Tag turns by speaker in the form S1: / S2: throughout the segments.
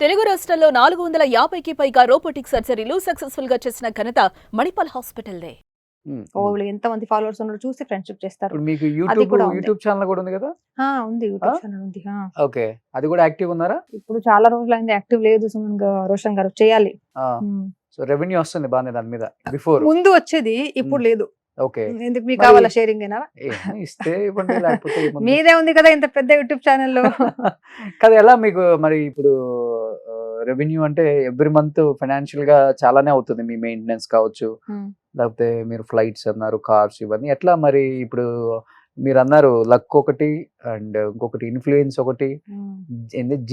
S1: తెలుగు రాష్ట్రాల్లో 450కి పైగా రోబోటిక్ సర్జరీలు సక్సెస్ఫుల్ గా చేసిన ఘనత మణిపాల్ హాస్పిటల్దే.
S2: వాళ్ళు ఎంతమంది ఫాలోవర్స్ ఉన్నారో చూసి ఫ్రెండ్షిప్ చేస్తారు.
S3: ఇప్పుడు మీకు
S2: అది కూడా ఉంది.
S3: యూట్యూబ్ ఛానల్ కూడా ఉంది కదా?
S2: ఉంది యూట్యూబ్ ఛానల్ ఉంది.
S3: ఓకే, అది కూడా యాక్టివ్ ఉన్నారా?
S2: ఇప్పుడు చాలా రోజులైంది యాక్టివ్ లేదు రోషన్ గారు, చేయాలి.
S3: సో రెవెన్యూ వస్తుంది బాగానే దాని మీద. బిఫోర్
S2: ముందు వచ్చేది, ఇప్పుడు లేదు.
S3: ఓకే,
S2: ఎందుకు మీకు కావాలా షేరింగ్ అయినా?
S3: ఇస్తే ఇవ్వండి, లేకపోతే
S2: మీదే ఉంది కదా ఇంత పెద్ద యూట్యూబ్ ఛానల్లో.
S3: కదా ఎలా మీకు మరి ఇప్పుడు రెవెన్యూ అంటే ఎవ్రీ మంత్ ఫైనాన్షియల్ గా చాలానే అవుతుంది. మీ మెయింటెనెన్స్ కావచ్చు, లేకపోతే మీరు ఫ్లైట్స్ అన్నారు, కార్స్, ఇవన్నీ ఎట్లా మరి? ఇప్పుడు మీరు అన్నారు లక్ ఒకటి అండ్ ఇంకొకటి ఇన్ఫ్లుయెన్స్ ఒకటి,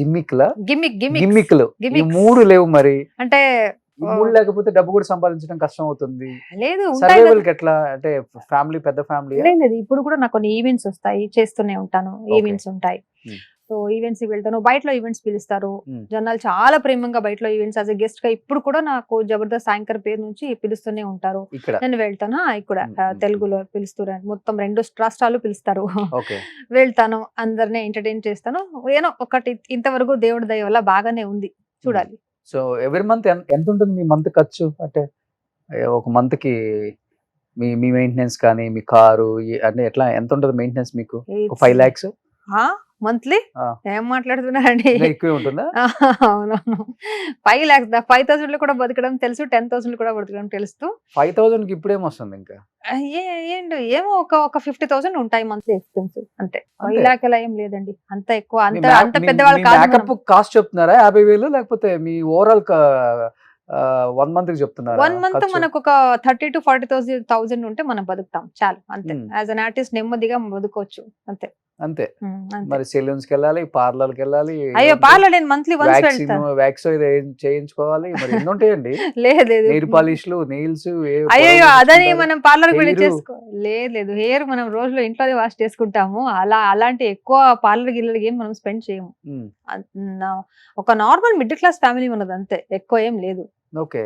S3: గిమ్మిక్లు, ఈ మూడు లేవు మరి.
S2: అంటే
S3: ఈ మూడు లేకపోతే డబ్బు కూడా సంపాదించడం కష్టం అవుతుంది.
S2: లేదు,
S3: సర్వైవల్ కి ఎట్లా అంటే ఫ్యామిలీ, పెద్ద ఫ్యామిలీ
S2: లేదు. ఇప్పుడు కూడా నాకు కొన్ని ఈవెంట్స్ వస్తాయి, చేస్తూనే ఉంటాను. ఈవెంట్స్ ఉంటాయి, సో ఈవెంట్స్ వెళ్తాను. బయటలో ఈవెంట్స్ పిలుస్తారు జనాలు, చాలా ప్రేమంగా బయటలో ఈవెంట్స్ యాజ్ ఎ గెస్ట్ గా ఇప్పుడు కూడా నాకు జబర్దస్త్ యాంకర్ పేరు నుంచి పిలుస్తూనే ఉంటారు. నేను వెళ్తాను. ఇక్కడ తెలుగులో పిలుస్తారు, మొత్తం 2 రాష్ట్రాలు పిలుస్తారు. వెళ్తాను, అందరినీ ఎంటర్టైన్ చేస్తాను. ఏదో ఒకటి ఇంతవరకు దేవుడి దయ వల్ల బాగానే ఉంది, చూడాలి.
S3: సో ఎవ్రీ మంత్ ఎంత ఉంటుంది మీ మంత్ ఖర్చు? అంటే ఒక మంత్ కి మీ మెయింటెనెన్స్ కానీ, మీ కారు అంటే ఎట్లా, ఎంత ఉంటుంది మెయింటెనెన్స్ మీకు? 5 lakhs
S2: మంత్లీ? ఏం మాట్లాడుతున్నారండి?
S3: ఎక్కువ ఉంటుందా?
S2: అవునవును, 5 lakhs 5,000 లో కూడా బతకడం తెలుసు, 10,000 కూడా బతకడం తెలుసు.
S3: 5,000 కి ఇప్పుడు ఏమొస్తుంది ఇంకా?
S2: ఏంటి ఏమో ఒక 50,000 ఉంటాయి మంత్లీ ఎక్స్పెన్సివ్ అంతే. 5 lakh అలా ఏం లేదండి, అంత ఎక్కువ, అంత పెద్దవాళ్ళు కాదు.
S3: కాస్ట్ చెప్తున్నారా 50,000, లేకపోతే మీ ఓవరాల్ 1 month కి చెప్తున్నారా?
S2: 1 month మనకు ఒక 30,000 to 40,000 ఉంటే మనం బతుకుతాం చాలు, అంతే. యాజ్ అన్ ఆర్టిస్ట్ నెమ్మదిగా బతుకోవచ్చు, అంతే.
S3: అంతే. మరి సెలూన్స్ కి వెళ్ళాలి, పార్లర్ కి వెళ్ళాలి.
S2: అయ్యో, పార్లర్ నేను మంత్లీ వన్స్ వెళ్తాను.
S3: వ్యాక్స్ చేయించుకోవాలి, మరి ఎన్ని ఉంటాయండి?
S2: లేదు,
S3: నెయిల్ పాలిష్లు, నెయిల్స్.
S2: అయ్యో, అదని మనం పార్లర్ కూడా చేసుకో. లేదు, హెయిర్ మనం రోజులో ఇంట్లోనే వాష్ చేసుకుంటాము. అలాంటి ఎక్కువ పార్లర్ గిల్లర్ ఏం మనం స్పెండ్ చేయము. ఒక నార్మల్ మిడిల్ క్లాస్ ఫ్యామిలీ ఉన్నది, అంతే, ఎక్కువ ఏం లేదు.
S3: ఓకే.